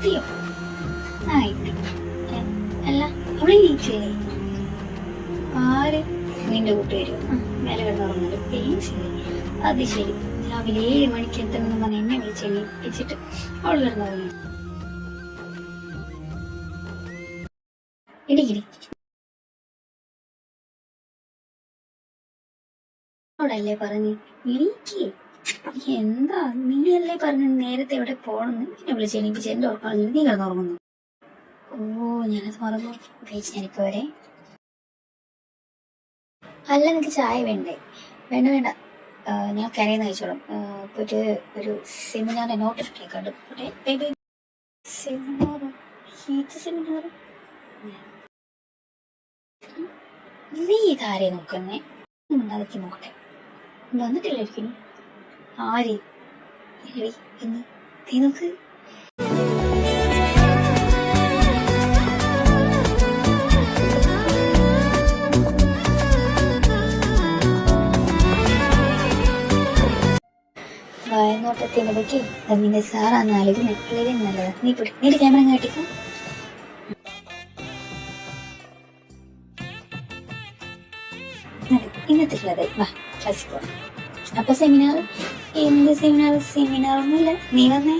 സത്യോ? ആയിട്ട് അല്ല അവിടെ നീച്ചില്ലേ? ആര്? നിന്റെ കൂട്ടുകാരോ? മേലെ കിടന്നുറങ്ങുന്നത് ശരി. അത് ശരി. രാവിലെ 7 മണിക്ക് എത്തണമെന്ന് പറഞ്ഞ് എന്നെ വിളിച്ചെണീപ്പിച്ചിട്ട് അവള് കിടന്നുറങ്ങി. ഇടിക്കിടി ോടല്ലേ പറഞ്ഞു എനിക്ക് എന്താ? നീയല്ലേ പറഞ്ഞു നേരത്തെ എവിടെ പോണെന്ന്. എന്നെ വിളിച്ചെണീപ്പിച്ച് എന്റെ ഓർക്കാണ് നീ കിടന്നുറങ്ങുന്നു. ഓ, ഞാനത് മറന്നു. ഞാനിപ്പോ വരെ. അല്ല, നിനക്ക് ചായ വേണ്ടേ? വേണ്ട വേണ്ട, ഞാൻ കരയുന്ന കഴിച്ചോളാം. പോയിട്ട് ഒരു സെമിനാറിന്റെ നോട്ടിഫിക്കേഷൻ കണ്ടു. സെമിനാർ? ഏത് സെമിനാർ? നീ ഇതാരെ നോക്കുന്നേ? അതൊക്കെ നോക്കട്ടെ. വന്നിട്ടില്ലായിരിക്കും. ആര്? എന്ന് നീ നോക്ക്. വായനോട്ടത്തിനിടയ്ക്ക് നിന്റെ സാറാന്ന് ആലോചിക്കുന്നത് വളരെ നല്ലതാ. നീ പൊടി, നീ ക്യാമറ കാട്ടിക്കോ. ഇന്നത്തെ വാ ക്ലാസ്സിൽ പോവാം. അപ്പൊ സെമിനാർ? എന്ത് സെമിനാർ? സെമിനാർ ഒന്നുമില്ല, നീ വന്നേ.